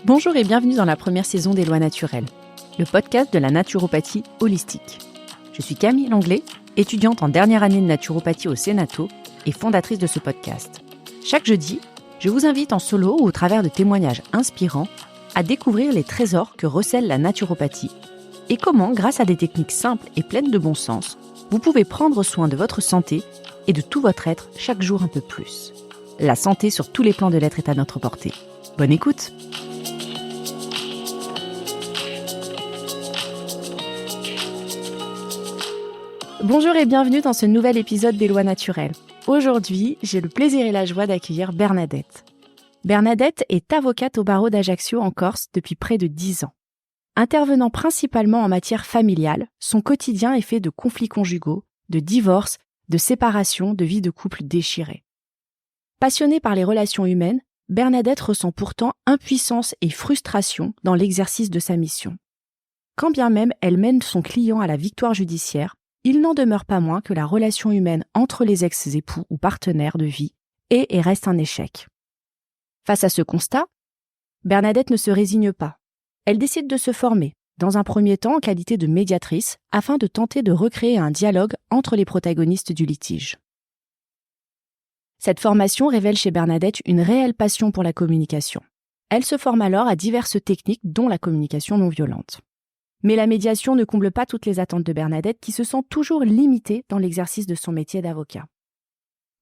Bonjour et bienvenue dans la première saison des Lois naturelles, le podcast de la naturopathie holistique. Je suis Camille Langlais, étudiante en dernière année de naturopathie au Sénato et fondatrice de ce podcast. Chaque jeudi, je vous invite en solo ou au travers de témoignages inspirants à découvrir les trésors que recèle la naturopathie et comment, grâce à des techniques simples et pleines de bon sens, vous pouvez prendre soin de votre santé et de tout votre être chaque jour un peu plus. La santé sur tous les plans de l'être est à notre portée. Bonne écoute! Bonjour et bienvenue dans ce nouvel épisode des Lois naturelles. Aujourd'hui, j'ai le plaisir et la joie d'accueillir Bernadette. Bernadette est avocate au barreau d'Ajaccio en Corse depuis près de 10 ans. Intervenant principalement en matière familiale, son quotidien est fait de conflits conjugaux, de divorces, de séparations, de vies de couple déchirées. Passionnée par les relations humaines, Bernadette ressent pourtant impuissance et frustration dans l'exercice de sa mission. Quand bien même elle mène son client à la victoire judiciaire, il n'en demeure pas moins que la relation humaine entre les ex-époux ou partenaires de vie est et reste un échec. Face à ce constat, Bernadette ne se résigne pas. Elle décide de se former, dans un premier temps en qualité de médiatrice, afin de tenter de recréer un dialogue entre les protagonistes du litige. Cette formation révèle chez Bernadette une réelle passion pour la communication. Elle se forme alors à diverses techniques, dont la communication non violente. Mais la médiation ne comble pas toutes les attentes de Bernadette qui se sent toujours limitée dans l'exercice de son métier d'avocat.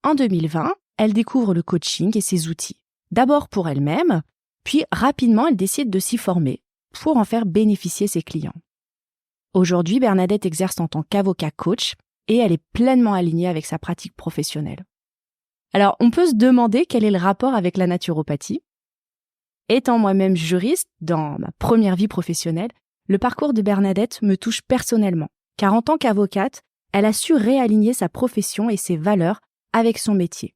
En 2020, elle découvre le coaching et ses outils. D'abord pour elle-même, puis rapidement elle décide de s'y former pour en faire bénéficier ses clients. Aujourd'hui, Bernadette exerce en tant qu'avocat coach et elle est pleinement alignée avec sa pratique professionnelle. Alors, on peut se demander quel est le rapport avec la naturopathie. Étant moi-même juriste dans ma première vie professionnelle, le parcours de Bernadette me touche personnellement, car en tant qu'avocate, elle a su réaligner sa profession et ses valeurs avec son métier.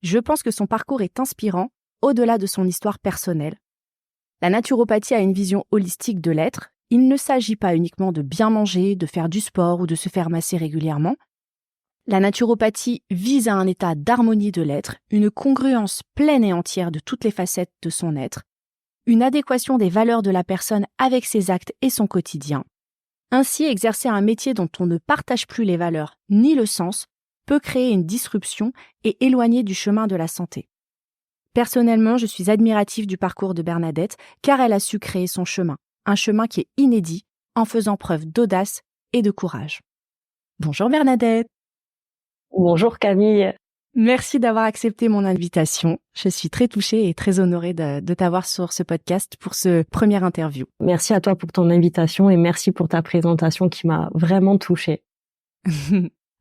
Je pense que son parcours est inspirant, au-delà de son histoire personnelle. La naturopathie a une vision holistique de l'être. Il ne s'agit pas uniquement de bien manger, de faire du sport ou de se faire masser régulièrement. La naturopathie vise à un état d'harmonie de l'être, une congruence pleine et entière de toutes les facettes de son être, une adéquation des valeurs de la personne avec ses actes et son quotidien. Ainsi, exercer un métier dont on ne partage plus les valeurs ni le sens peut créer une disruption et éloigner du chemin de la santé. Personnellement, je suis admirative du parcours de Bernadette car elle a su créer son chemin, un chemin qui est inédit en faisant preuve d'audace et de courage. Bonjour Bernadette. Bonjour Camille. Merci d'avoir accepté mon invitation. Je suis très touchée et très honorée de t'avoir sur ce podcast pour ce premier interview. Merci à toi pour ton invitation et merci pour ta présentation qui m'a vraiment touchée.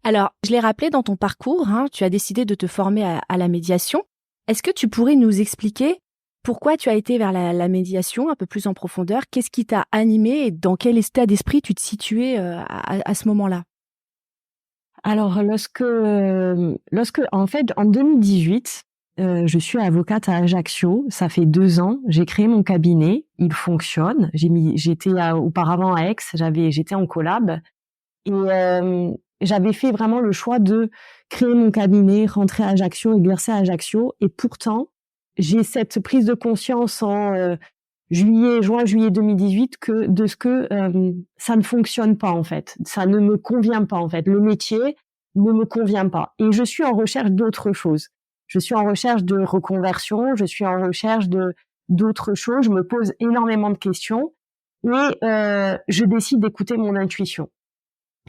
Alors, je l'ai rappelé dans ton parcours, tu as décidé de te former à la médiation. Est-ce que tu pourrais nous expliquer pourquoi tu as été vers la médiation un peu plus en profondeur? Qu'est-ce qui t'a animé et dans quel état d'esprit tu te situais à ce moment-là? Alors, lorsque en fait, en 2018, je suis avocate à Ajaccio. Ça fait 2 ans. J'ai créé mon cabinet. Il fonctionne. J'étais auparavant à Aix. J'étais en collab et j'avais fait vraiment le choix de créer mon cabinet, rentrer à Ajaccio, exercer à Ajaccio. Et pourtant, j'ai cette prise de conscience en juin-juillet 2018 que ça ne fonctionne pas en fait. Ça ne me convient pas en fait. Le métier ne me convient pas. Et je suis en recherche d'autre chose. Je suis en recherche de reconversion, je suis en recherche d'autres choses. Je me pose énormément de questions et je décide d'écouter mon intuition.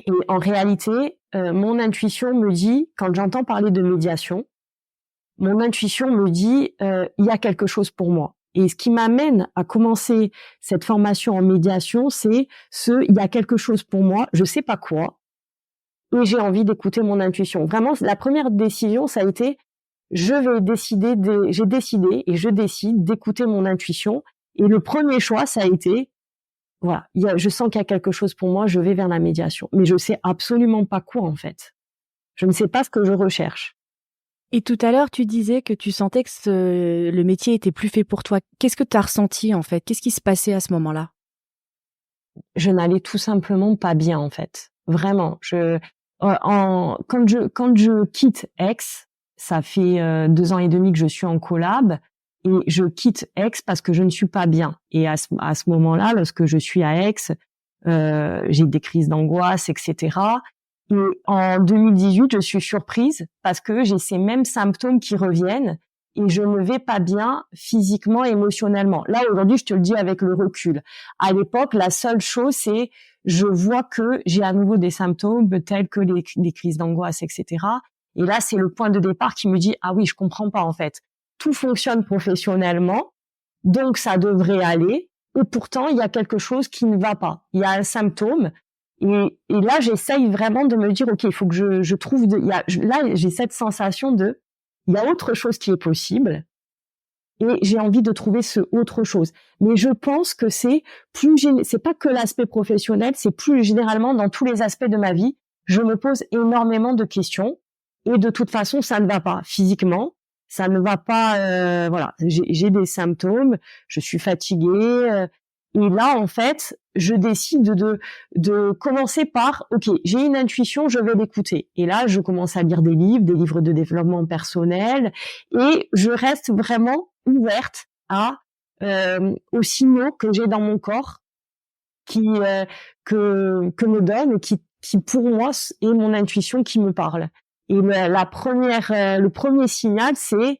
Et en réalité, mon intuition me dit, quand j'entends parler de médiation, mon intuition me dit il y a quelque chose pour moi. Et ce qui m'amène à commencer cette formation en médiation, c'est il y a quelque chose pour moi, je sais pas quoi, et j'ai envie d'écouter mon intuition. Vraiment, la première décision, ça a été, j'ai décidé et je décide d'écouter mon intuition. Et le premier choix, ça a été, voilà, je sens qu'il y a quelque chose pour moi, je vais vers la médiation. Mais je sais absolument pas quoi, en fait. Je ne sais pas ce que je recherche. Et tout à l'heure, tu disais que tu sentais que le métier était plus fait pour toi. Qu'est-ce que tu as ressenti, en fait? Qu'est-ce qui se passait à ce moment-là? Je n'allais tout simplement pas bien, en fait. Vraiment. Quand je quitte Aix, ça fait 2 ans et demi que je suis en collab. et je quitte Aix parce que je ne suis pas bien. Et à ce moment-là, lorsque je suis à Aix, j'ai des crises d'angoisse, etc. Et en 2018, je suis surprise parce que j'ai ces mêmes symptômes qui reviennent et je ne vais pas bien physiquement, émotionnellement. Là, aujourd'hui, je te le dis avec le recul. À l'époque, la seule chose, c'est je vois que j'ai à nouveau des symptômes tels que les crises d'angoisse, etc. Et là, c'est le point de départ qui me dit « Ah oui, je comprends pas en fait. Tout fonctionne professionnellement, donc ça devrait aller. Et pourtant, il y a quelque chose qui ne va pas. Il y a un symptôme. » Et là, j'essaye vraiment de me dire, OK, il faut que je trouve... là, j'ai cette sensation de, il y a autre chose qui est possible et j'ai envie de trouver ce autre chose. Mais je pense que c'est pas que l'aspect professionnel, c'est plus généralement dans tous les aspects de ma vie. Je me pose énormément de questions et de toute façon, ça ne va pas physiquement. Ça ne va pas, voilà. J'ai des symptômes, je suis fatiguée. Et là, en fait, je décide de commencer par, OK, j'ai une intuition, je vais l'écouter. Et là, je commence à lire des livres de développement personnel, et je reste vraiment ouverte aux signaux que j'ai dans mon corps, que me donne, et qui pour moi est mon intuition qui me parle. Et le premier signal, c'est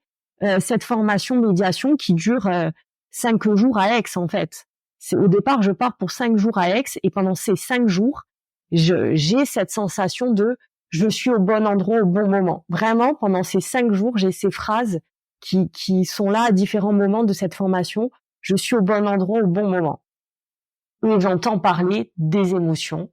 cette formation médiation qui dure 5 jours à Aix, en fait. Au départ, je pars pour 5 jours à Aix, et pendant ces 5 jours, j'ai cette sensation de je suis au bon endroit au bon moment. Vraiment, pendant ces 5 jours, j'ai ces phrases qui sont là à différents moments de cette formation. Je suis au bon endroit au bon moment. Et j'entends parler des émotions.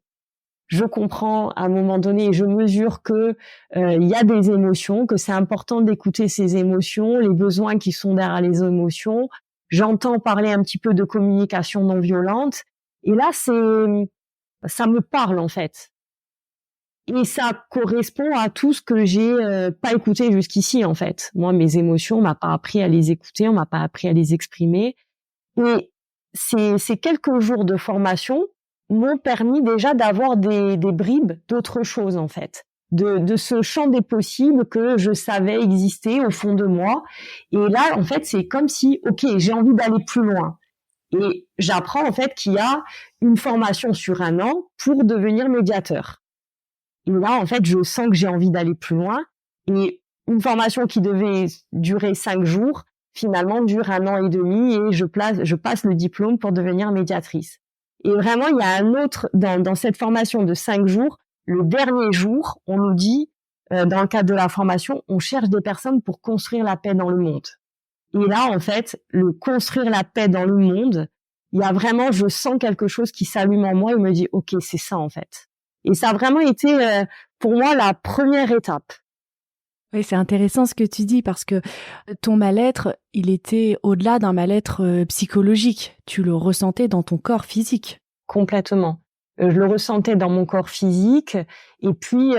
Je comprends à un moment donné, et je mesure que il y a des émotions, que c'est important d'écouter ces émotions, les besoins qui sont derrière les émotions. J'entends parler un petit peu de communication non violente, et là ça me parle en fait. Et ça correspond à tout ce que j'ai pas écouté jusqu'ici en fait. Moi, mes émotions, on m'a pas appris à les écouter, on m'a pas appris à les exprimer. Et ces quelques jours de formation m'ont permis déjà d'avoir des bribes d'autres choses en fait, de ce champ des possibles que je savais exister au fond de moi. Et là, en fait, c'est comme si, OK, j'ai envie d'aller plus loin. Et j'apprends en fait qu'il y a une formation sur 1 an pour devenir médiateur. Et là, en fait, je sens que j'ai envie d'aller plus loin. Et une formation qui devait durer 5 jours, finalement, dure 1 an et demi, et je passe le diplôme pour devenir médiatrice. Et vraiment, il y a un autre, dans cette formation de 5 jours, le dernier jour, on nous dit, dans le cadre de la formation, on cherche des personnes pour construire la paix dans le monde. Et là, en fait, le construire la paix dans le monde, il y a vraiment, je sens quelque chose qui s'allume en moi et me dit, OK, c'est ça, en fait. Et ça a vraiment été, pour moi, la première étape. Oui, c'est intéressant ce que tu dis, parce que ton mal-être, il était au-delà d'un mal-être psychologique. Tu le ressentais dans ton corps physique. Complètement. Je le ressentais dans mon corps physique, et puis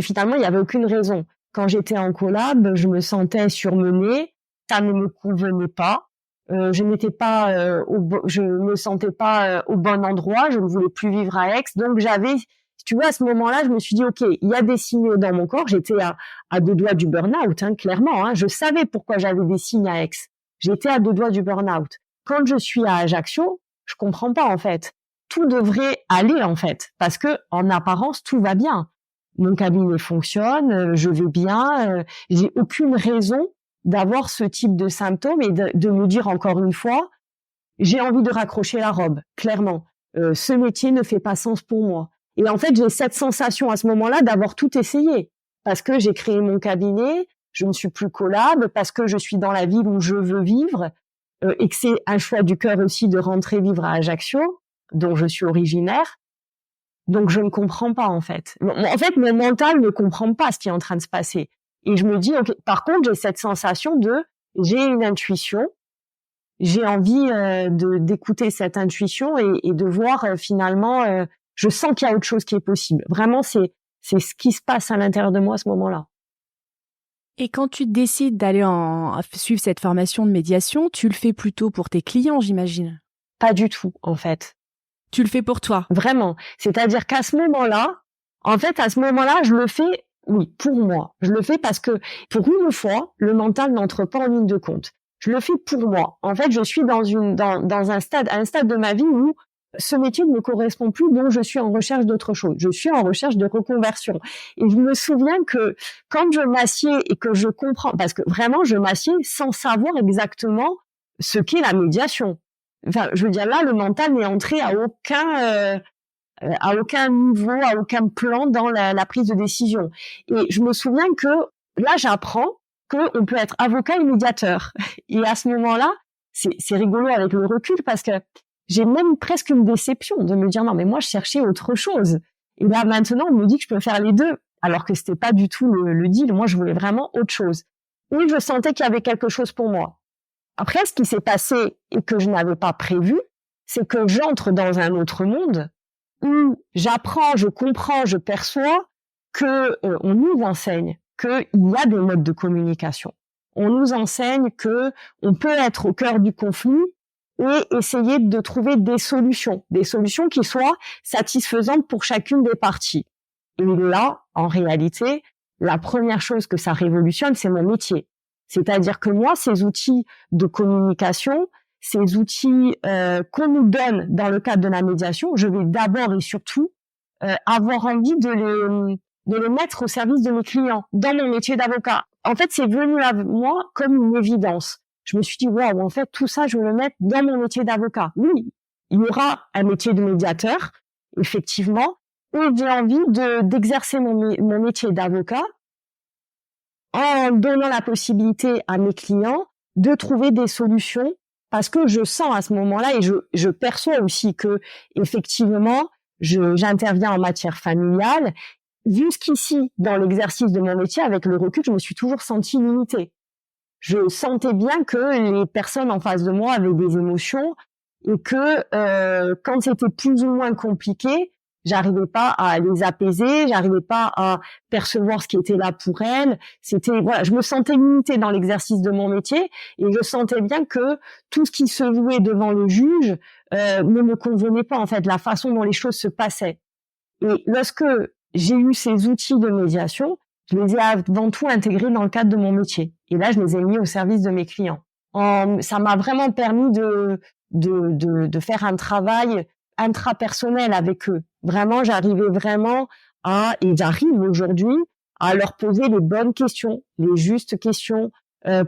finalement, il y avait aucune raison. Quand j'étais en collab, je me sentais surmenée, ça ne me convenait pas. Je me sentais pas au bon endroit, je ne voulais plus vivre à Aix. Donc si tu vois, à ce moment-là, je me suis dit, OK, il y a des signaux dans mon corps. J'étais à 2 doigts du burn-out, clairement. Je savais pourquoi j'avais des signes à Aix. J'étais à 2 doigts du burn-out. Quand je suis à Ajaccio, je comprends pas, en fait. Tout devrait aller, en fait, parce que en apparence, tout va bien. Mon cabinet fonctionne, je vais bien, j'ai aucune raison d'avoir ce type de symptômes et de me dire encore une fois, j'ai envie de raccrocher la robe, clairement. Ce métier ne fait pas sens pour moi. Et en fait, j'ai cette sensation à ce moment-là d'avoir tout essayé. Parce que j'ai créé mon cabinet, je ne suis plus collab, parce que je suis dans la ville où je veux vivre, et que c'est un choix du cœur aussi de rentrer vivre à Ajaccio, dont je suis originaire. Donc, je ne comprends pas, en fait. En fait, mon mental ne comprend pas ce qui est en train de se passer. Et je me dis, OK, par contre, j'ai cette sensation j'ai une intuition, j'ai envie d'écouter cette intuition et de voir finalement, je sens qu'il y a autre chose qui est possible. Vraiment, c'est ce qui se passe à l'intérieur de moi à ce moment-là. Et quand tu décides d'aller suivre cette formation de médiation, tu le fais plutôt pour tes clients, j'imagine? Pas du tout, en fait. Tu le fais pour toi? Vraiment. C'est-à-dire qu'à ce moment-là, je le fais Oui, pour moi. Je le fais parce que, pour une fois, le mental n'entre pas en ligne de compte. Je le fais pour moi. En fait, je suis dans un stade de ma vie où ce métier ne me correspond plus, donc je suis en recherche d'autre chose. Je suis en recherche de reconversion. Et je me souviens que quand je m'assieds et que je comprends, parce que vraiment, je m'assieds sans savoir exactement ce qu'est la médiation. Enfin, je veux dire, là, le mental n'est entré à aucun niveau, à aucun plan dans la prise de décision. Et je me souviens que là, j'apprends qu'on peut être avocat et médiateur. Et à ce moment-là, c'est rigolo avec le recul parce que j'ai même presque une déception de me dire non, mais moi, je cherchais autre chose. Et là, maintenant, on me dit que je peux faire les deux, alors que c'était pas du tout le deal. Moi, je voulais vraiment autre chose. Et je sentais qu'il y avait quelque chose pour moi. Après, ce qui s'est passé et que je n'avais pas prévu, c'est que j'entre dans un autre monde où j'apprends, je comprends, je perçois que on nous enseigne qu'il y a des modes de communication. On nous enseigne que on peut être au cœur du conflit et essayer de trouver des solutions qui soient satisfaisantes pour chacune des parties. Et là, en réalité, la première chose que ça révolutionne, c'est mon métier. C'est-à-dire que moi, ces outils de communication, ces outils qu'on nous donne dans le cadre de la médiation, je vais d'abord et surtout avoir envie de les mettre au service de mes clients dans mon métier d'avocat. En fait, c'est venu à moi comme une évidence. Je me suis dit, waouh, en fait, tout ça, je veux le mettre dans mon métier d'avocat. Oui, il y aura un métier de médiateur, effectivement, et j'ai envie d'exercer mon métier d'avocat en donnant la possibilité à mes clients de trouver des solutions, parce que je sens à ce moment-là et je perçois aussi que effectivement j'interviens en matière familiale. Jusqu'ici, dans l'exercice de mon métier, avec le recul, je me suis toujours sentie limitée. Je sentais bien que les personnes en face de moi avaient des émotions et que quand c'était plus ou moins compliqué, j'arrivais pas à les apaiser, j'arrivais pas à percevoir ce qui était là pour elles. Voilà, je me sentais limitée dans l'exercice de mon métier et je sentais bien que tout ce qui se jouait devant le juge ne me convenait pas, en fait, la façon dont les choses se passaient. Et lorsque j'ai eu ces outils de médiation, je les ai avant tout intégrés dans le cadre de mon métier. Et là, je les ai mis au service de mes clients. Ça m'a vraiment permis de faire un travail intrapersonnel avec eux. Vraiment, j'arrivais vraiment et j'arrive aujourd'hui à leur poser les bonnes questions, les justes questions,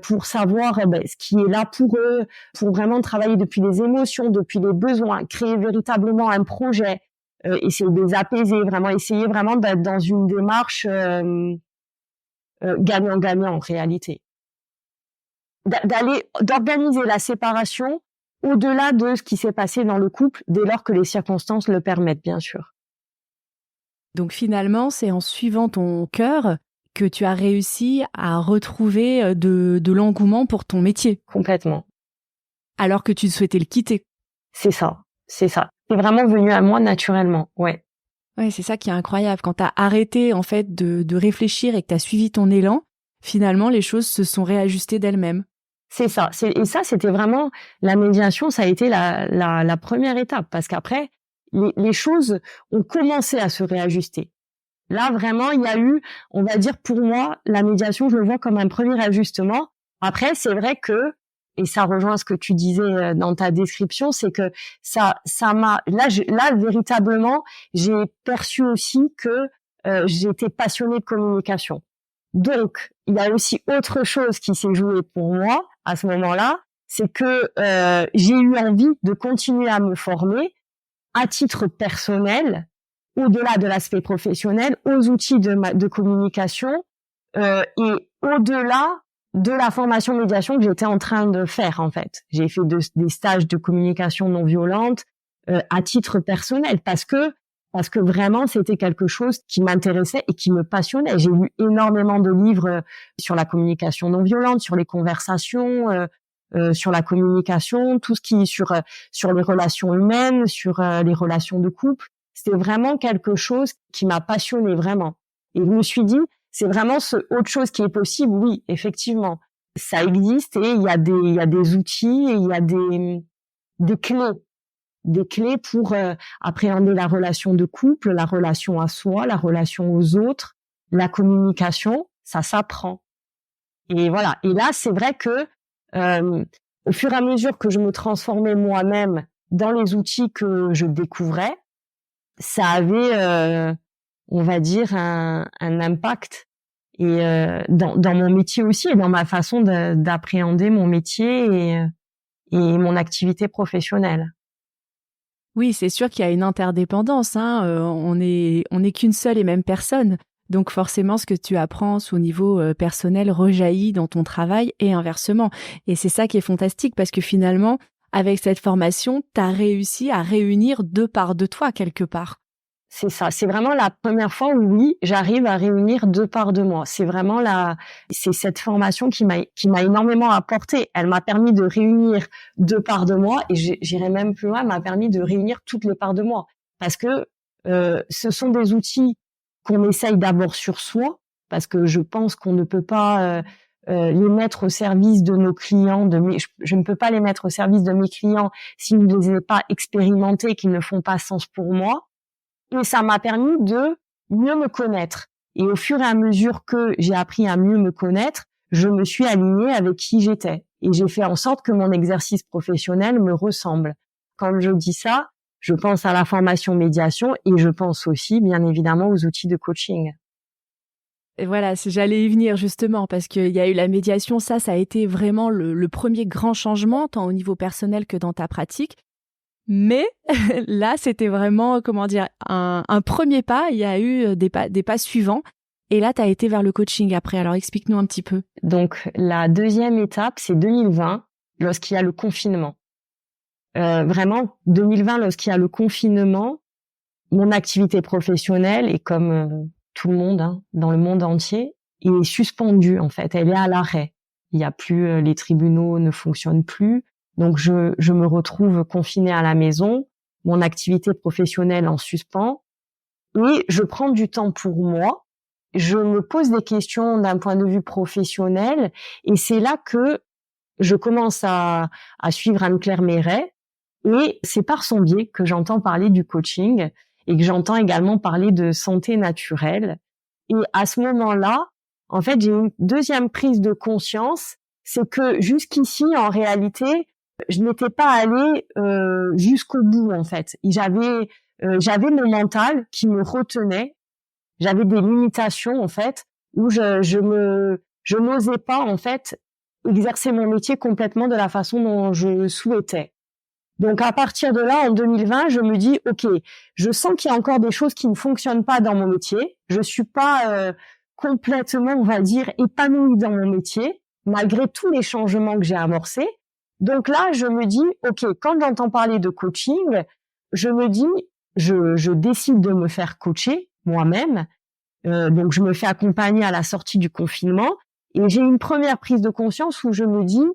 pour savoir ce qui est là pour eux, pour vraiment travailler depuis les émotions, depuis les besoins, créer véritablement un projet, essayer de les apaiser, essayer vraiment d'être dans une démarche gagnant-gagnant en réalité. D'organiser la séparation au-delà de ce qui s'est passé dans le couple, dès lors que les circonstances le permettent, bien sûr. Donc finalement, c'est en suivant ton cœur que tu as réussi à retrouver de l'engouement pour ton métier. Complètement. Alors que tu souhaitais le quitter. C'est ça. C'est vraiment venu à moi naturellement, ouais. Ouais, c'est ça qui est incroyable. Quand tu as arrêté en fait de réfléchir et que tu as suivi ton élan, finalement, les choses se sont réajustées d'elles-mêmes. C'est ça. Et ça, c'était vraiment la médiation. Ça a été la première étape, parce qu'après, les choses ont commencé à se réajuster. Là, vraiment, il y a eu, on va dire, pour moi, la médiation, je le vois comme un premier ajustement. Après, c'est vrai que, et ça rejoint ce que tu disais dans ta description, c'est que ça m'a, là, véritablement, j'ai perçu aussi que j'étais passionnée de communication. Donc, il y a aussi autre chose qui s'est jouée pour moi à ce moment-là, c'est que j'ai eu envie de continuer à me former à titre personnel, au-delà de l'aspect professionnel, aux outils de communication et au-delà de la formation médiation que j'étais en train de faire, en fait. J'ai fait des stages de communication non violente à titre personnel parce que vraiment c'était quelque chose qui m'intéressait et qui me passionnait. J'ai lu énormément de livres sur la communication non violente, sur les conversations, sur la communication, tout ce qui sur les relations humaines, sur les relations de couple. C'était vraiment quelque chose qui m'a passionnée vraiment. Et je me suis dit, c'est vraiment autre chose qui est possible. Oui, effectivement, ça existe et il y a des outils et il y a des clés pour appréhender la relation de couple, la relation à soi, la relation aux autres, la communication, ça s'apprend. Et voilà. Et là, c'est vrai que au fur et à mesure que je me transformais moi-même dans les outils que je découvrais, ça avait, on va dire, un impact et dans mon métier aussi et dans ma façon d'appréhender mon métier et mon activité professionnelle. Oui, c'est sûr qu'il y a une interdépendance, hein. On est qu'une seule et même personne. Donc forcément, ce que tu apprends au niveau personnel rejaillit dans ton travail et inversement. Et c'est ça qui est fantastique parce que finalement, avec cette formation, tu as réussi à réunir deux parts de toi quelque part. C'est ça. C'est vraiment la première fois où oui, j'arrive à réunir deux parts de moi. C'est cette formation qui m'a énormément apporté. Elle m'a permis de réunir deux parts de moi et j'irai même plus loin, elle m'a permis de réunir toutes les parts de moi. Parce que, ce sont des outils qu'on essaye d'abord sur soi, parce que je pense qu'on ne peut pas, les mettre au service de nos clients, je ne peux pas les mettre au service de mes clients s'ils ne les ai pas expérimentés, qu'ils ne font pas sens pour moi. Et ça m'a permis de mieux me connaître. Et au fur et à mesure que j'ai appris à mieux me connaître, je me suis alignée avec qui j'étais. Et j'ai fait en sorte que mon exercice professionnel me ressemble. Quand je dis ça, je pense à la formation médiation et je pense aussi, bien évidemment, aux outils de coaching. Et voilà, j'allais y venir justement parce qu'il y a eu la médiation. Ça a été vraiment le premier grand changement, tant au niveau personnel que dans ta pratique. Mais là, c'était vraiment, comment dire, un premier pas. Il y a eu des pas suivants. Et là, tu as été vers le coaching après. Alors, explique-nous un petit peu. Donc, la deuxième étape, c'est 2020, lorsqu'il y a le confinement. Vraiment, 2020, lorsqu'il y a le confinement, mon activité professionnelle, et comme tout le monde, hein, dans le monde entier, est suspendue, en fait. Elle est à l'arrêt. Il y a plus, les tribunaux ne fonctionnent plus. Donc, je me retrouve confinée à la maison, mon activité professionnelle en suspens, et je prends du temps pour moi. Je me pose des questions d'un point de vue professionnel, et c'est là que je commence à suivre Anne-Claire Méret, et c'est par son biais que j'entends parler du coaching, et que j'entends également parler de santé naturelle. Et à ce moment-là, en fait, j'ai une deuxième prise de conscience, c'est que jusqu'ici, en réalité, je n'étais pas allée jusqu'au bout, en fait. J'avais mon mental qui me retenait. J'avais des limitations, en fait, où je n'osais pas, en fait, exercer mon métier complètement de la façon dont je souhaitais. Donc, à partir de là, en 2020, je me dis, OK, je sens qu'il y a encore des choses qui ne fonctionnent pas dans mon métier. Je suis pas complètement, on va dire, épanouie dans mon métier, malgré tous les changements que j'ai amorcés. Donc là, je me dis, OK, quand j'entends parler de coaching, je me dis, je décide de me faire coacher moi-même. Donc, je me fais accompagner à la sortie du confinement. Et j'ai une première prise de conscience où je me dis,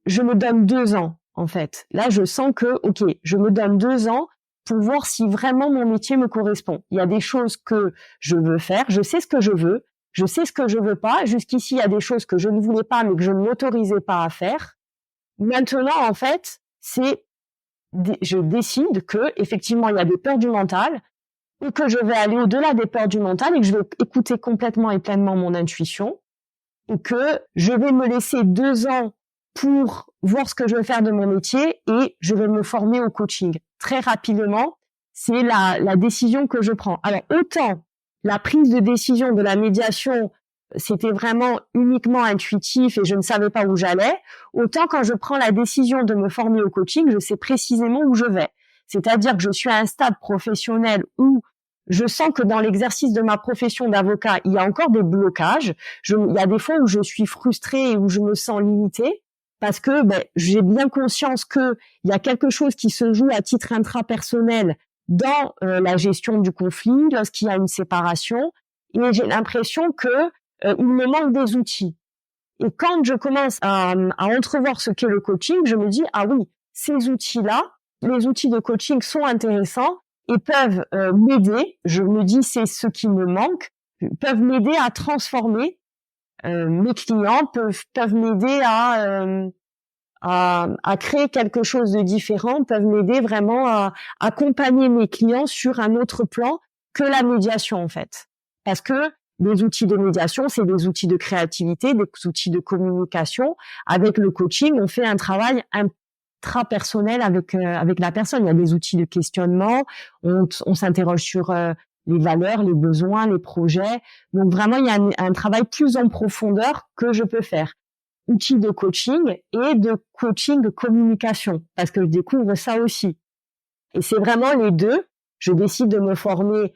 je me donne 2 ans, en fait. Là, je sens que, OK, je me donne 2 ans pour voir si vraiment mon métier me correspond. Il y a des choses que je veux faire, je sais ce que je veux, je sais ce que je veux pas. Jusqu'ici, il y a des choses que je ne voulais pas, mais que je ne m'autorisais pas à faire. Maintenant, en fait, je décide que, effectivement, il y a des peurs du mental, ou que je vais aller au-delà des peurs du mental et que je vais écouter complètement et pleinement mon intuition, et que je vais me laisser 2 ans pour voir ce que je veux faire de mon métier et je vais me former au coaching. Très rapidement, c'est la décision que je prends. Alors, autant la prise de décision de la médiation, c'était vraiment uniquement intuitif et je ne savais pas où j'allais, autant quand je prends la décision de me former au coaching, je sais précisément où je vais. C'est-à-dire que je suis à un stade professionnel où je sens que dans l'exercice de ma profession d'avocat, il y a encore des blocages. Il y a des fois où je suis frustrée et où je me sens limitée parce que j'ai bien conscience que il y a quelque chose qui se joue à titre intrapersonnel dans la gestion du conflit, lorsqu'il y a une séparation, et j'ai l'impression que il me manque des outils. Et quand je commence à entrevoir ce qu'est le coaching, je me dis, ah oui, ces outils-là, les outils de coaching sont intéressants et peuvent m'aider. Je me dis, c'est ce qui me manque, peuvent m'aider à transformer mes clients, peuvent m'aider à créer quelque chose de différent, peuvent m'aider vraiment à accompagner mes clients sur un autre plan que la médiation, en fait. Parce que Les outils de médiation, c'est des outils de créativité, des outils de communication. Avec le coaching, on fait un travail intrapersonnel avec la personne. Il y a des outils de questionnement, on s'interroge sur les valeurs, les besoins, les projets. Donc vraiment, il y a un travail plus en profondeur que je peux faire. Outils de coaching et de coaching de communication, parce que je découvre ça aussi. Et c'est vraiment les deux. Je décide de me former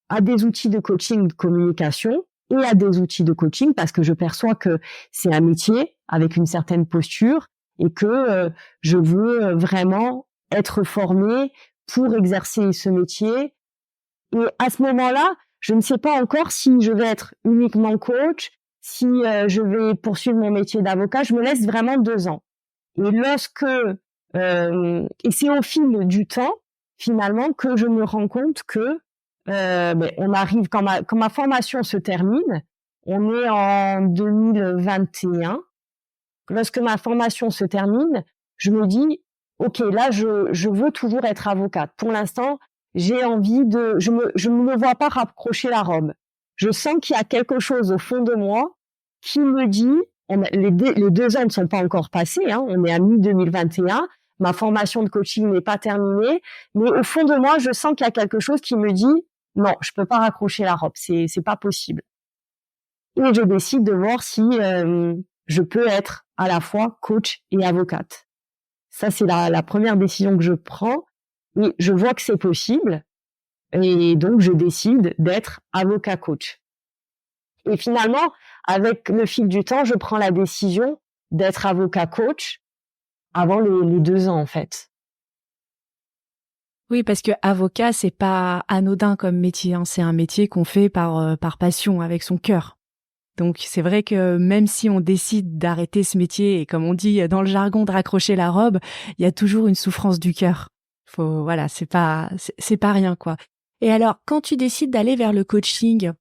à des outils de coaching de communication et à des outils de coaching parce que je perçois que c'est un métier avec une certaine posture et que je veux vraiment être formée pour exercer ce métier. Et à ce moment-là, je ne sais pas encore si je vais être uniquement coach, si je vais poursuivre mon métier d'avocat. Je me laisse vraiment 2 ans. Et et c'est au fil du temps, finalement, que je me rends compte que on arrive quand ma formation se termine, on est en 2021. Lorsque ma formation se termine, je me dis OK, là je veux toujours être avocate. Pour l'instant, j'ai envie je ne me vois pas raccrocher la robe. Je sens qu'il y a quelque chose au fond de moi qui me dit les 2 ans ne sont pas encore passés, hein, on est à mi-2021. Ma formation de coaching n'est pas terminée, mais au fond de moi, je sens qu'il y a quelque chose qui me dit non, je peux pas raccrocher la robe, c'est pas possible. Et je décide de voir si je peux être à la fois coach et avocate. Ça, c'est la première décision que je prends. Et je vois que c'est possible. Et donc, je décide d'être avocat coach. Et finalement, avec le fil du temps, je prends la décision d'être avocat coach avant les 2 ans, en fait. Oui, parce que avocat, c'est pas anodin comme métier, hein. C'est un métier qu'on fait par passion, avec son cœur. Donc c'est vrai que même si on décide d'arrêter ce métier et comme on dit dans le jargon de raccrocher la robe, il y a toujours une souffrance du cœur. Voilà, c'est pas rien, quoi. Et alors, quand tu décides d'aller vers le coaching,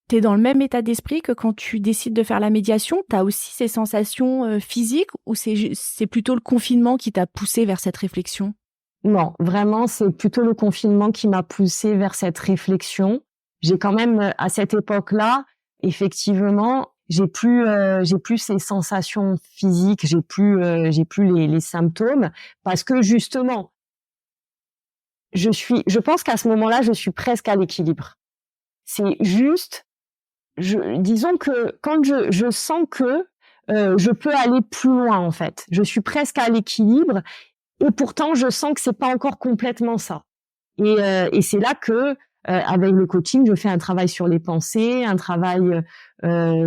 t'es dans le même état d'esprit que quand tu décides de faire la médiation? T'as aussi ces sensations physiques ou c'est plutôt le confinement qui t'a poussé vers cette réflexion? Non, vraiment, c'est plutôt le confinement qui m'a poussée vers cette réflexion. J'ai quand même, à cette époque-là, effectivement, j'ai plus ces sensations physiques, j'ai plus les symptômes parce que justement, je pense qu'à ce moment-là, je suis presque à l'équilibre. C'est juste, disons que quand je sens que je peux aller plus loin en fait. Je suis presque à l'équilibre. Et pourtant, je sens que c'est pas encore complètement ça. Et c'est là que, avec le coaching, je fais un travail sur les pensées, un travail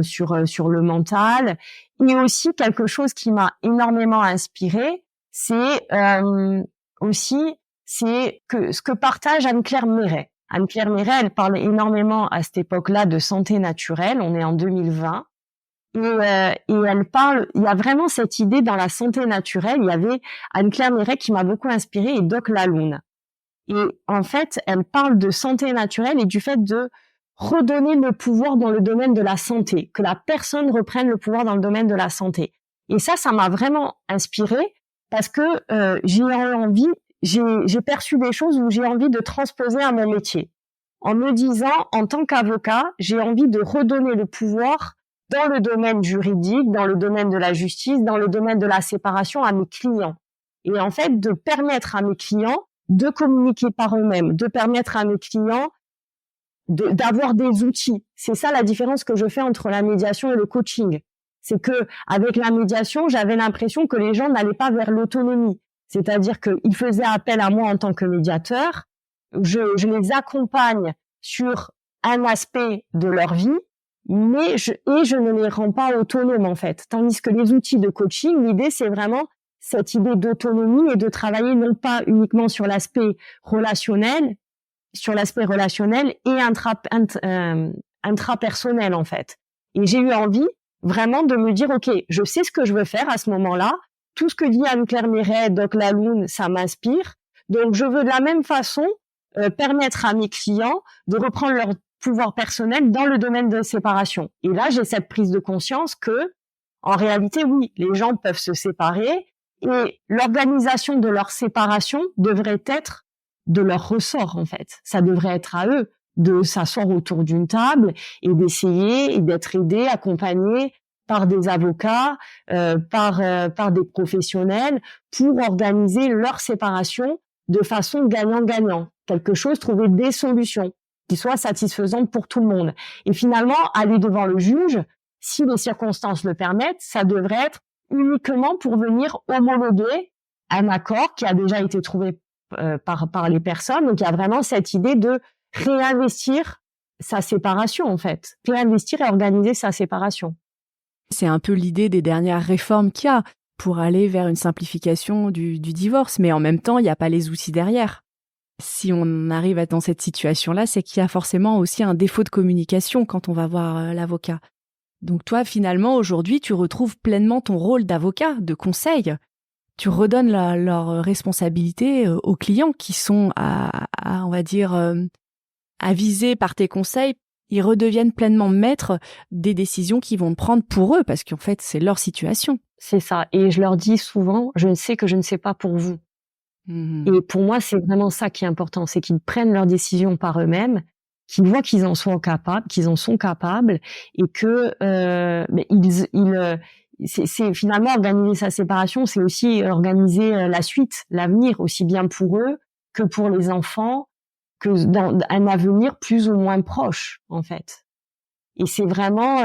sur le mental, et aussi quelque chose qui m'a énormément inspirée, c'est ce que partage Anne-Claire Méret. Anne-Claire Méret, elle parle énormément à cette époque-là de santé naturelle. On est en 2020. Et elle parle, il y a vraiment cette idée dans la santé naturelle. Il y avait Anne-Claire Méret qui m'a beaucoup inspirée et Doc Laloune. Et en fait, elle parle de santé naturelle et du fait de redonner le pouvoir dans le domaine de la santé, que la personne reprenne le pouvoir dans le domaine de la santé. Et ça m'a vraiment inspirée parce que j'ai perçu des choses où j'ai envie de transposer à mon métier. En me disant, en tant qu'avocat, j'ai envie de redonner le pouvoir dans le domaine juridique, dans le domaine de la justice, dans le domaine de la séparation à mes clients. Et en fait, de permettre à mes clients de communiquer par eux-mêmes, de permettre à mes clients d'avoir des outils. C'est ça la différence que je fais entre la médiation et le coaching. C'est que avec la médiation, j'avais l'impression que les gens n'allaient pas vers l'autonomie. C'est-à-dire qu'ils faisaient appel à moi en tant que médiateur. Je les accompagne sur un aspect de leur vie, mais je ne les rends pas autonomes en fait. Tandis que les outils de coaching, l'idée c'est vraiment cette idée d'autonomie et de travailler non pas uniquement sur l'aspect relationnel et intrapersonnel en fait. Et j'ai eu envie vraiment de me dire ok, je sais ce que je veux faire à ce moment-là. Tout ce que dit Anne-Claire Méret, Doc Laloune, ça m'inspire. Donc je veux de la même façon permettre à mes clients de reprendre leur pouvoir personnel dans le domaine de séparation. Et là, j'ai cette prise de conscience que, en réalité, oui, les gens peuvent se séparer et l'organisation de leur séparation devrait être de leur ressort, en fait. Ça devrait être à eux de s'asseoir autour d'une table et d'essayer et d'être aidé, accompagné par des avocats, par des professionnels pour organiser leur séparation de façon gagnant-gagnant. Quelque chose, trouver des solutions qui soient satisfaisantes pour tout le monde. Et finalement, aller devant le juge, si les circonstances le permettent, ça devrait être uniquement pour venir homologuer un accord qui a déjà été trouvé par les personnes. Donc, il y a vraiment cette idée de réinvestir sa séparation, en fait. Réinvestir et organiser sa séparation. C'est un peu l'idée des dernières réformes qu'il y a pour aller vers une simplification du divorce. Mais en même temps, il n'y a pas les outils derrière. Si on arrive dans cette situation-là, c'est qu'il y a forcément aussi un défaut de communication quand on va voir l'avocat. Donc toi, finalement, aujourd'hui, tu retrouves pleinement ton rôle d'avocat, de conseil. Tu redonnes leur responsabilité aux clients qui sont on va dire, avisés par tes conseils. Ils redeviennent pleinement maîtres des décisions qu'ils vont prendre pour eux, parce qu'en fait, c'est leur situation. C'est ça. Et je leur dis souvent, je ne sais que je ne sais pas pour vous. Et pour moi, c'est vraiment ça qui est important, c'est qu'ils prennent leurs décisions par eux-mêmes, qu'ils voient qu'ils en sont capables, et que c'est finalement organiser sa séparation, c'est aussi organiser la suite, l'avenir, aussi bien pour eux que pour les enfants, que dans un avenir plus ou moins proche, en fait. Et c'est vraiment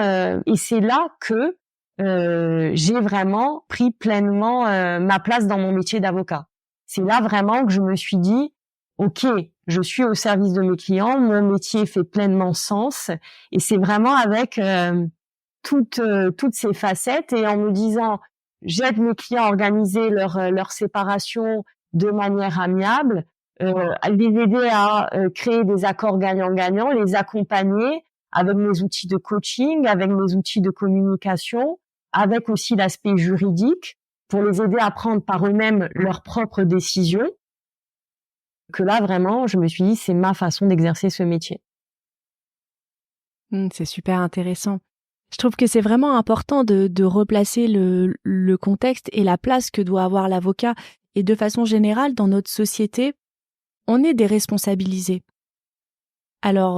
et c'est là que j'ai vraiment pris pleinement ma place dans mon métier d'avocat. C'est là vraiment que je me suis dit, OK, je suis au service de mes clients, mon métier fait pleinement sens, et c'est vraiment avec toutes ces facettes, et en me disant, j'aide mes clients à organiser leur séparation de manière amiable, les aider à créer des accords gagnant-gagnant, les accompagner avec mes outils de coaching, avec mes outils de communication, avec aussi l'aspect juridique, pour les aider à prendre par eux-mêmes leurs propres décisions. Que là, vraiment, je me suis dit, c'est ma façon d'exercer ce métier. C'est super intéressant. Je trouve que c'est vraiment important de replacer le contexte et la place que doit avoir l'avocat. Et de façon générale, dans notre société, on est déresponsabilisés. Alors,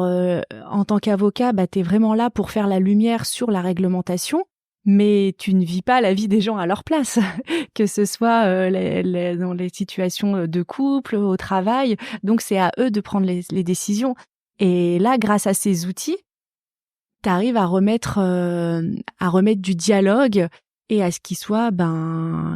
en tant qu'avocat, t'es vraiment là pour faire la lumière sur la réglementation, mais tu ne vis pas la vie des gens à leur place, que ce soit dans les situations de couple, au travail. Donc, c'est à eux de prendre les décisions. Et là, grâce à ces outils, tu arrives à remettre du dialogue et à ce qu'ils soient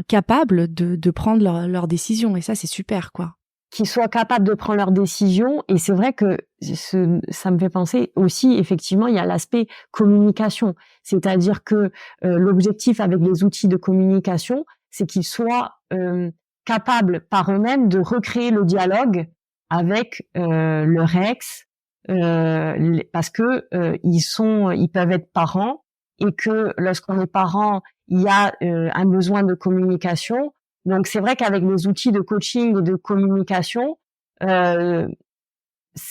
capables de prendre leurs décisions. Et ça, c'est super, quoi. Qu'ils soient capables de prendre leurs décisions. Et c'est vrai que ça me fait penser aussi, effectivement, il y a l'aspect communication. C'est-à-dire que l'objectif avec les outils de communication, c'est qu'ils soient capables par eux-mêmes de recréer le dialogue avec leur ex, parce que ils peuvent être parents, et que lorsqu'on est parent, il y a un besoin de communication. Donc c'est vrai qu'avec les outils de coaching et de communication, ce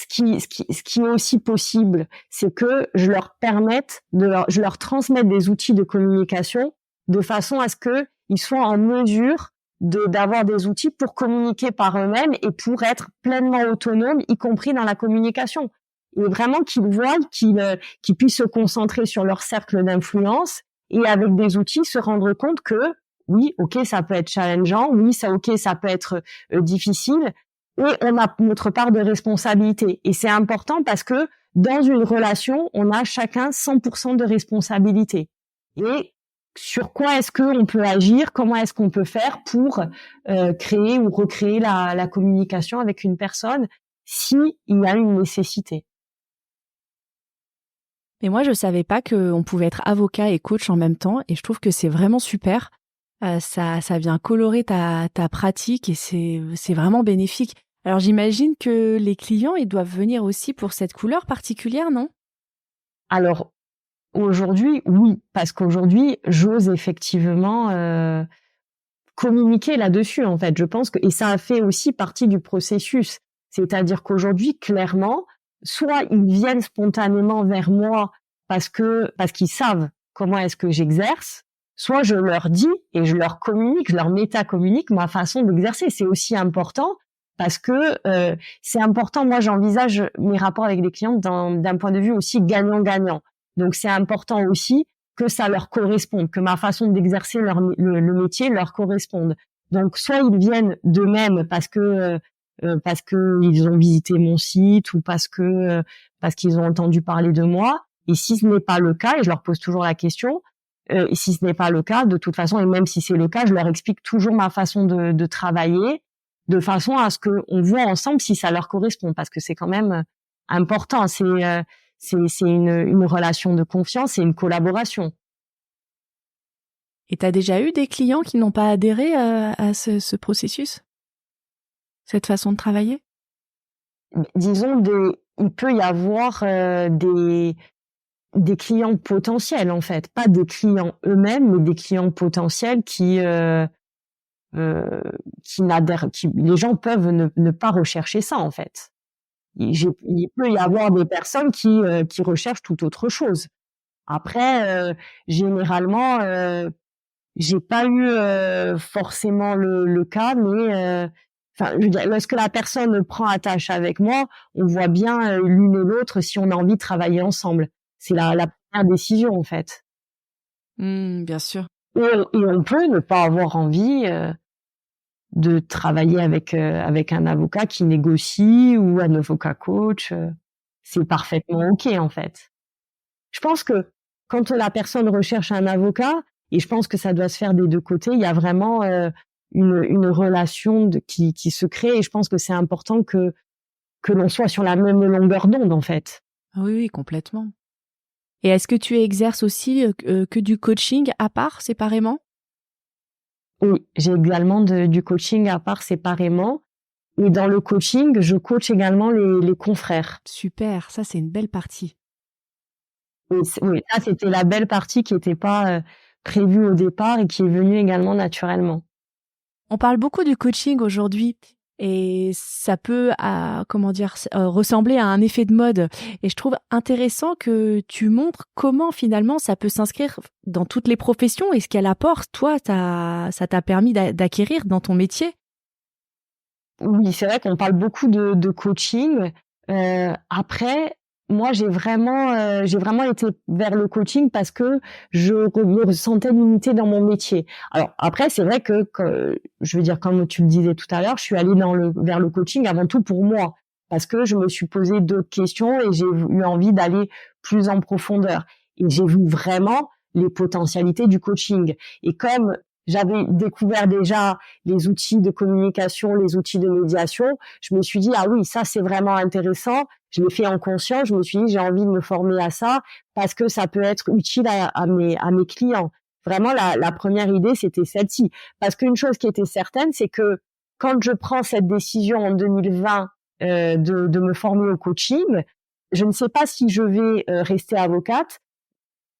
qui est aussi possible, c'est que je leur transmette des outils de communication de façon à ce que ils soient en mesure d'avoir des outils pour communiquer par eux-mêmes et pour être pleinement autonomes, y compris dans la communication. Et vraiment qu'ils voient, qu'ils puissent se concentrer sur leur cercle d'influence, et avec des outils se rendre compte que oui, ok, ça peut être challengeant, oui, ça peut être difficile, et on a notre part de responsabilité. Et c'est important parce que dans une relation, on a chacun 100% de responsabilité. Et sur quoi est-ce qu'on peut agir, comment est-ce qu'on peut faire pour créer ou recréer la communication avec une personne s'il y a une nécessité. Mais moi, je savais pas qu'on pouvait être avocat et coach en même temps, et je trouve que c'est vraiment super. Ça vient colorer ta pratique, et c'est vraiment bénéfique. Alors j'imagine que les clients, ils doivent venir aussi pour cette couleur particulière, non? Alors aujourd'hui, oui, parce qu'aujourd'hui, j'ose effectivement communiquer là-dessus, en fait. Je pense que, et ça a fait aussi partie du processus. C'est-à-dire qu'aujourd'hui, clairement, soit ils viennent spontanément vers moi parce qu'ils savent comment est-ce que j'exerce, soit je leur dis et je leur communique, je leur métacommunique ma façon d'exercer. C'est aussi important parce que c'est important. Moi, j'envisage mes rapports avec les clients d'un point de vue aussi gagnant-gagnant. Donc, c'est important aussi que ça leur corresponde, que ma façon d'exercer le métier leur corresponde. Donc, soit ils viennent d'eux-mêmes parce que ils ont visité mon site ou parce qu'ils ont entendu parler de moi. Et si ce n'est pas le cas, et je leur pose toujours la question, et si ce n'est pas le cas, de toute façon, et même si c'est le cas, je leur explique toujours ma façon de travailler, de façon à ce qu'on voit ensemble si ça leur correspond, parce que c'est quand même important. C'est une relation de confiance et une collaboration. Et tu as déjà eu des clients qui n'ont pas adhéré à ce processus, cette façon de travailler? Disons, il peut y avoir des clients potentiels, en fait, pas des clients eux-mêmes, mais des clients potentiels qui n'adhèrent, les gens peuvent ne pas rechercher ça, en fait. Il peut y avoir des personnes qui recherchent tout autre chose. Après, généralement, j'ai pas eu forcément le cas, mais enfin, je veux dire, lorsque la personne prend attache avec moi, on voit bien l'une et l'autre si on a envie de travailler ensemble. C'est la première décision, en fait. Bien sûr. Et on peut ne pas avoir envie de travailler avec un avocat qui négocie ou un avocat coach. C'est parfaitement OK, en fait. Je pense que quand la personne recherche un avocat, et je pense que ça doit se faire des deux côtés, il y a vraiment une relation qui se crée, et je pense que c'est important que l'on soit sur la même longueur d'onde, en fait. Oui, oui, complètement. Et est-ce que tu exerces aussi que du coaching à part, séparément? Oui, j'ai également du coaching à part séparément. Et dans le coaching, je coach également les confrères. Super, ça c'est une belle partie. Oui, ça c'était la belle partie qui n'était pas prévue au départ et qui est venue également naturellement. On parle beaucoup du coaching aujourd'hui et ça peut, ressembler à un effet de mode. Et je trouve intéressant que tu montres comment finalement ça peut s'inscrire dans toutes les professions et ce qu'elle apporte, toi, ça t'a permis d'acquérir dans ton métier. Oui, c'est vrai qu'on parle beaucoup de coaching. Après, moi, j'ai vraiment été vers le coaching parce que je me ressentais limitée dans mon métier. Alors après, c'est vrai que je veux dire, comme tu le disais tout à l'heure, je suis allée vers le coaching avant tout pour moi, parce que je me suis posé d'autres questions et j'ai eu envie d'aller plus en profondeur. Et j'ai vu vraiment les potentialités du coaching. Et comme j'avais découvert déjà les outils de communication, les outils de médiation, je me suis dit, ah oui, ça c'est vraiment intéressant. Je l'ai fait en conscience, je me suis dit, j'ai envie de me former à ça parce que ça peut être utile à mes clients. Vraiment, la première idée, c'était celle-ci. Parce qu'une chose qui était certaine, c'est que quand je prends cette décision en 2020 de me former au coaching, je ne sais pas si je vais rester avocate,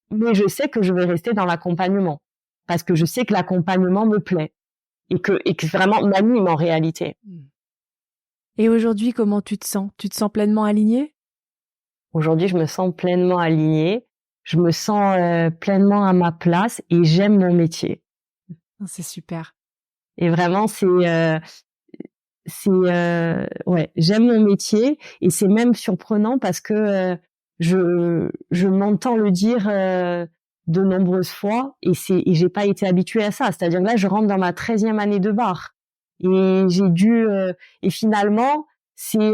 mais je sais que je vais rester dans l'accompagnement. Parce que je sais que l'accompagnement me plaît et que vraiment m'anime en réalité. Et aujourd'hui, comment tu te sens? Tu te sens pleinement alignée? Aujourd'hui, je me sens pleinement alignée, je me sens pleinement à ma place et j'aime mon métier. C'est super. Et vraiment, ouais, j'aime mon métier et c'est même surprenant parce que je m'entends le dire de nombreuses fois et j'ai pas été habituée à ça. C'est-à-dire que là, je rentre dans ma 13e année de bar et et finalement, c'est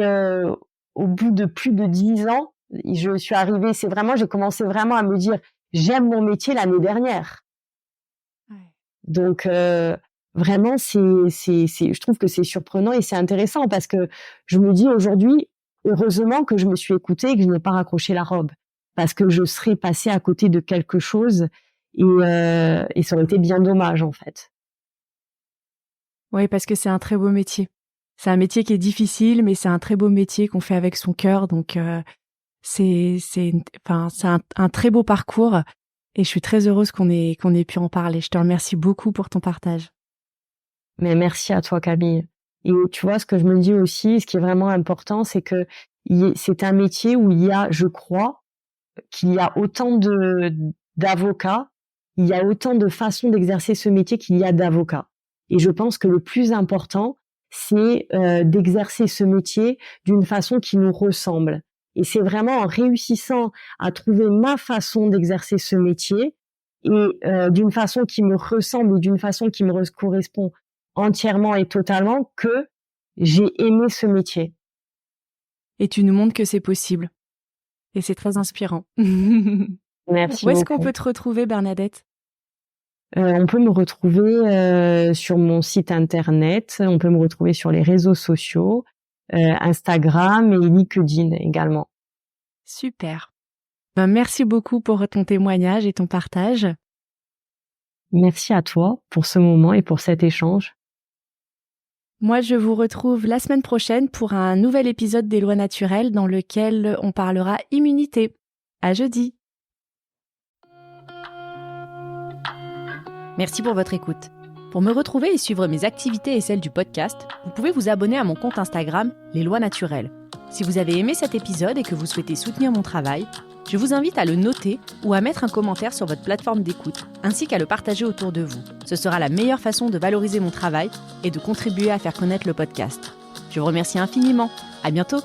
au bout de plus de 10 ans, je suis arrivée, j'ai commencé vraiment à me dire, j'aime mon métier l'année dernière. Ouais. Donc, vraiment, je trouve que c'est surprenant et c'est intéressant parce que je me dis aujourd'hui, heureusement que je me suis écoutée et que je n'ai pas raccroché la robe parce que je serais passée à côté de quelque chose et ça aurait été bien dommage en fait. Oui, parce que c'est un très beau métier. C'est un métier qui est difficile, mais c'est un très beau métier qu'on fait avec son cœur. Donc, c'est un très beau parcours et je suis très heureuse qu'on ait pu en parler. Je te remercie beaucoup pour ton partage. Mais merci à toi, Camille. Et tu vois, ce que je me dis aussi, ce qui est vraiment important, c'est que c'est un métier où je crois, qu'il y a autant d'avocats, il y a autant de façons d'exercer ce métier qu'il y a d'avocats. Et je pense que le plus important, c'est d'exercer ce métier d'une façon qui nous ressemble. Et c'est vraiment en réussissant à trouver ma façon d'exercer ce métier et d'une façon qui me ressemble et d'une façon qui me correspond entièrement et totalement que j'ai aimé ce métier. Et tu nous montres que c'est possible. Et c'est très inspirant. Merci Où est-ce beaucoup. qu'on peut te retrouver, Bernadette ? On peut me retrouver sur mon site internet, on peut me retrouver sur les réseaux sociaux, Instagram et LinkedIn également. Super. Merci beaucoup pour ton témoignage et ton partage. Merci à toi pour ce moment et pour cet échange. Moi, je vous retrouve la semaine prochaine pour un nouvel épisode des Lois naturelles dans lequel on parlera immunité. À jeudi. Merci pour votre écoute. Pour me retrouver et suivre mes activités et celles du podcast, vous pouvez vous abonner à mon compte Instagram, Les Lois Naturelles. Si vous avez aimé cet épisode et que vous souhaitez soutenir mon travail, je vous invite à le noter ou à mettre un commentaire sur votre plateforme d'écoute, ainsi qu'à le partager autour de vous. Ce sera la meilleure façon de valoriser mon travail et de contribuer à faire connaître le podcast. Je vous remercie infiniment. À bientôt!